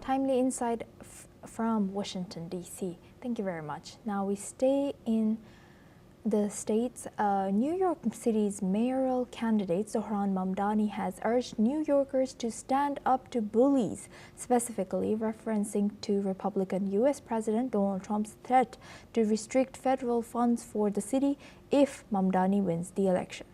Timely insight from Washington, D.C. Thank you very much. Now we stay in the States. New York City's mayoral candidate Zohran Mamdani has urged New Yorkers to stand up to bullies, specifically referencing to Republican U.S. President Donald Trump's threat to restrict federal funds for the city if Mamdani wins the election.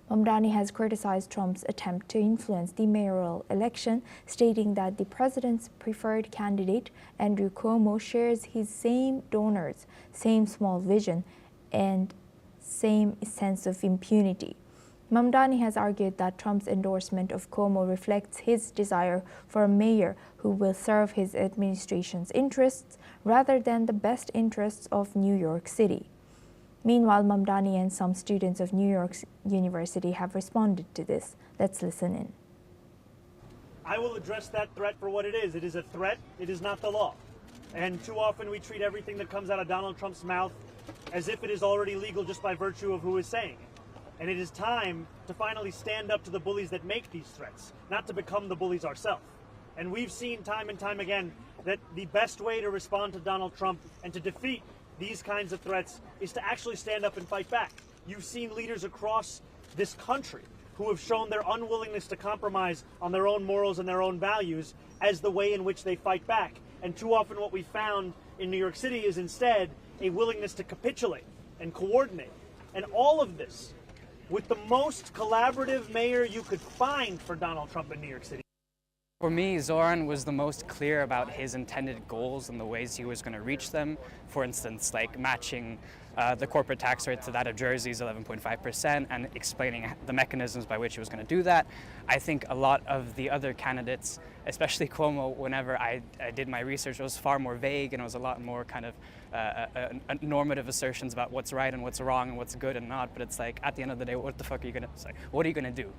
Mamdani has criticized Trump's attempt to influence the mayoral election, stating that the president's preferred candidate, Andrew Cuomo, shares his same donors, same small vision, and same sense of impunity. Mamdani has argued that Trump's endorsement of Cuomo reflects his desire for a mayor who will serve his administration's interests rather than the best interests of New York City. Meanwhile, Mamdani and some students of New York University have responded to this. Let's listen in. I will address that threat for what it is. It is a threat. It is not the law. And too often we treat everything that comes out of Donald Trump's mouth as if it is already legal just by virtue of who is saying it. And it is time to finally stand up to the bullies that make these threats, not to become the bullies ourselves. And we've seen time and time again that the best way to respond to Donald Trump and to defeat these kinds of threats is to actually stand up and fight back. You've seen leaders across this country who have shown their unwillingness to compromise on their own morals and their own values as the way in which they fight back. And too often what we found in New York City is instead a willingness to capitulate and coordinate. And all of this with the most collaborative mayor you could find for Donald Trump in New York City. For me, Zohran was the most clear about his intended goals and the ways he was going to reach them. For instance, like matching the corporate tax rate to that of Jersey's 11.5% and explaining the mechanisms by which he was going to do that. I think a lot of the other candidates, especially Cuomo, whenever I did my research, it was far more vague and it was a lot more kind of normative assertions about what's right and what's wrong and what's good and not. But it's like, at the end of the day, what the fuck are you going to say? What are you going to do?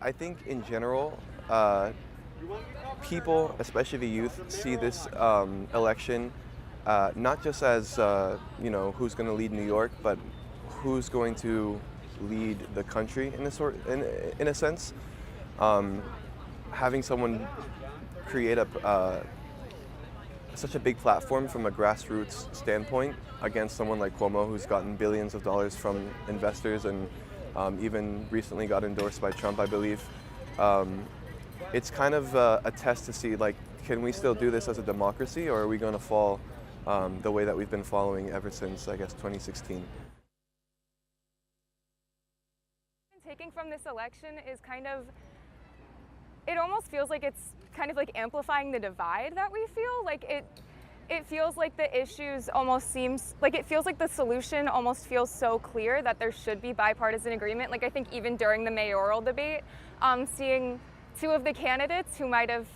I think in general, people, especially the youth, see this election not just as who's going to lead New York, but who's going to lead the country in a sense. Having someone create such a big platform from a grassroots standpoint against someone like Cuomo, who's gotten billions of dollars from investors and even recently got endorsed by Trump, I believe. It's kind of a test to see, like, can we still do this as a democracy, or are we going to fall the way that we've been following ever since, I guess, 2016? Taking from this election is kind of, it almost feels like it's kind of like amplifying the divide that we feel. Like it feels like the issues almost seems, like it feels like the solution almost feels so clear that there should be bipartisan agreement. Like I think even during the mayoral debate, seeing two of the candidates who might have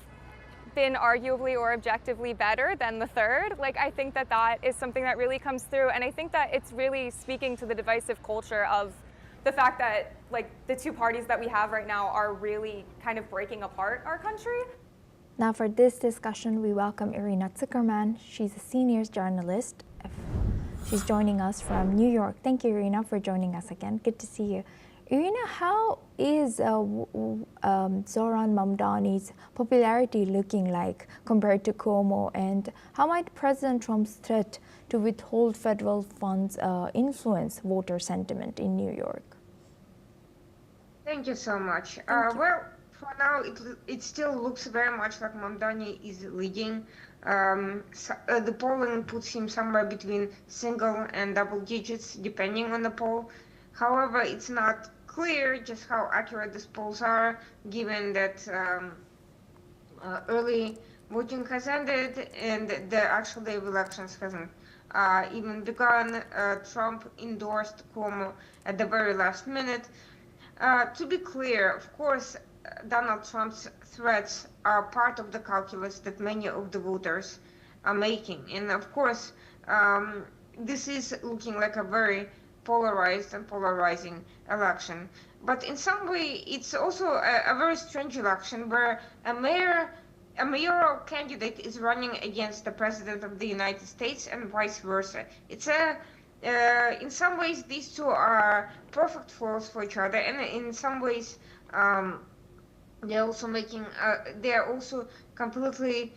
been arguably or objectively better than the third, like I think that that is something that really comes through. And I think that it's really speaking to the divisive culture of the fact that like the two parties that we have right now are really kind of breaking apart our country. Now for this discussion, we welcome Irina Zuckerman. She's a senior journalist. She's joining us from New York. Thank you, Irina, for joining us again. Good to see you. Irina, how is Zohran Mamdani's popularity looking like compared to Cuomo, and how might President Trump's threat to withhold federal funds influence voter sentiment in New York? Thank you so much. Well, for now, it still looks very much like Mamdani is leading. The polling puts him somewhere between single and double digits, depending on the poll. However, it's not clear just how accurate these polls are, given that early voting has ended and the actual day of elections hasn't even begun. Trump endorsed Cuomo at the very last minute. To be clear, of course, Donald Trump's threats are part of the calculus that many of the voters are making. And of course, this is looking like a very polarized and polarizing election. But in some way, it's also a very strange election where a mayoral candidate is running against the president of the United States and vice versa. It's in some ways, these two are perfect foils for each other, and in some ways, they're also completely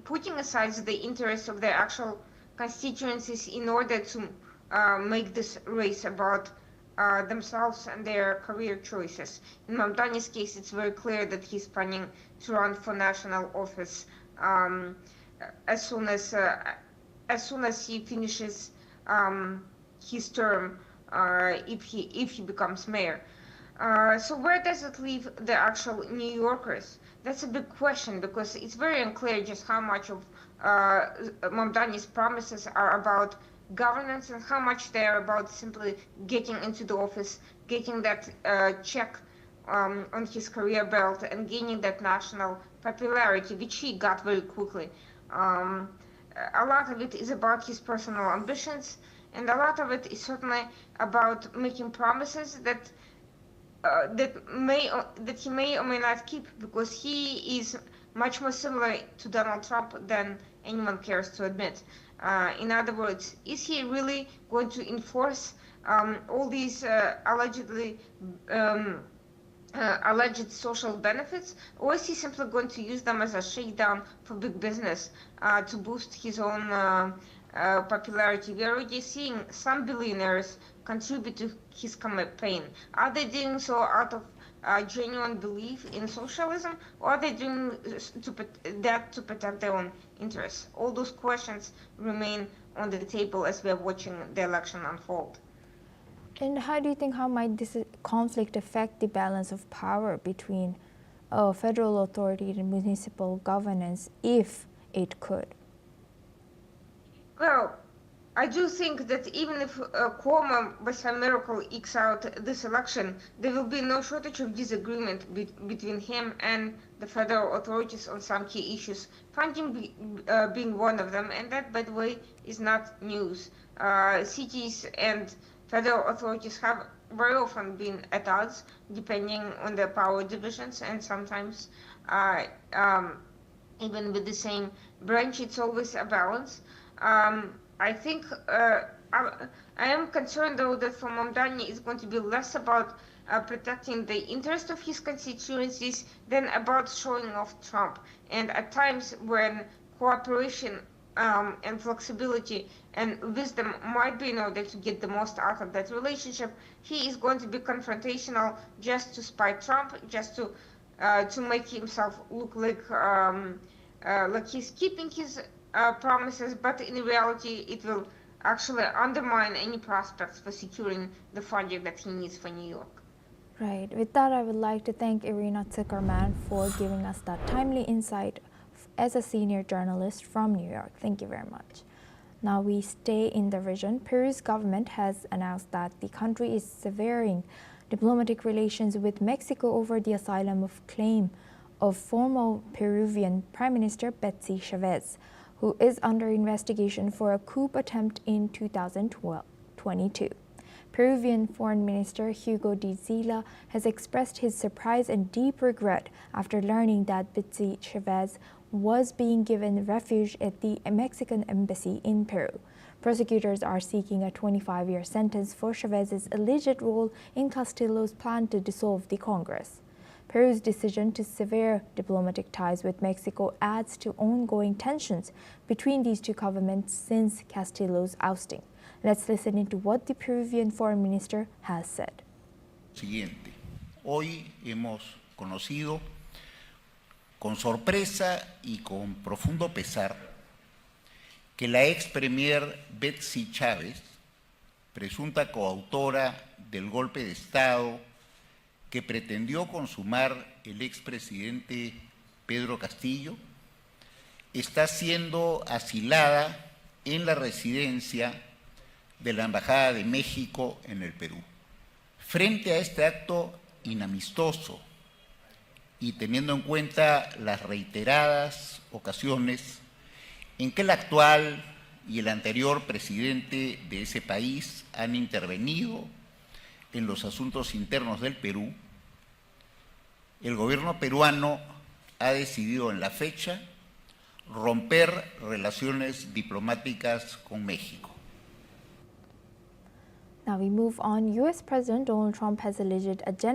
putting aside the interests of their actual constituencies in order to make this race about themselves and their career choices. In Mamdani's case, it's very clear that he's planning to run for national office as soon as he finishes his term, if he becomes mayor. So where does it leave the actual New Yorkers? That's a big question, because it's very unclear just how much of Mamdani's promises are about governance and how much they are about simply getting into the office, getting that check on his career belt, and gaining that national popularity, which he got very quickly. A lot of it is about his personal ambitions, and a lot of it is certainly about making promises that he may or may not keep, because he is much more similar to Donald Trump than anyone cares to admit. In other words, is he really going to enforce all these alleged social benefits, or is he simply going to use them as a shakedown for big business to boost his own popularity? We're already seeing some billionaires contribute to his campaign. Are they doing so out of genuine belief in socialism, or are they doing that to protect their own interests? All those questions remain on the table as we're watching the election unfold. And how do you think, how might this conflict affect the balance of power between federal authority and municipal governance, if it could? Well, I do think that even if Cuomo, by some miracle, ekes out this election, there will be no shortage of disagreement between him and the federal authorities on some key issues, funding being one of them, and that, by the way, is not news. Cities and federal authorities have very often been at odds, depending on their power divisions, and sometimes even with the same branch, it's always a balance. I think I am concerned, though, that for Mamdani it's going to be less about protecting the interest of his constituencies than about showing off Trump. And at times when cooperation and flexibility and wisdom might be in order to get the most out of that relationship, he is going to be confrontational just to spite Trump, just to make himself look like he's keeping his promises, but in reality it will actually undermine any prospects for securing the funding that he needs for New York. Right. With that, I would like to thank Irina Zuckerman for giving us that timely insight as a senior journalist from New York. Thank you very much. Now we stay in the region. Peru's government has announced that the country is severing diplomatic relations with Mexico over the asylum claim of former Peruvian Prime Minister Betsy Chavez, who is under investigation for a coup attempt in 2022. Peruvian Foreign Minister Hugo de Zila has expressed his surprise and deep regret after learning that Betsy Chavez was being given refuge at the Mexican embassy in Peru. Prosecutors are seeking a 25-year sentence for Chavez's alleged role in Castillo's plan to dissolve the Congress. Peru's decision to sever diplomatic ties with Mexico adds to ongoing tensions between these two governments since Castillo's ousting. Let's listen into what the Peruvian foreign minister has said. Siguiente. Hoy hemos conocido con sorpresa y con profundo pesar que la ex premier Betsy Chávez, presunta coautora del golpe de Estado que pretendió consumar el expresidente Pedro Castillo, está siendo asilada en la residencia de la Embajada de México en el Perú. Frente a este acto inamistoso y teniendo en cuenta las reiteradas ocasiones en que el actual y el anterior presidente de ese país han intervenido en los asuntos internos del Perú, el gobierno peruano ha decidido en la fecha romper relaciones diplomáticas con México. Now we move on. U.S. President Donald Trump has alleged agenda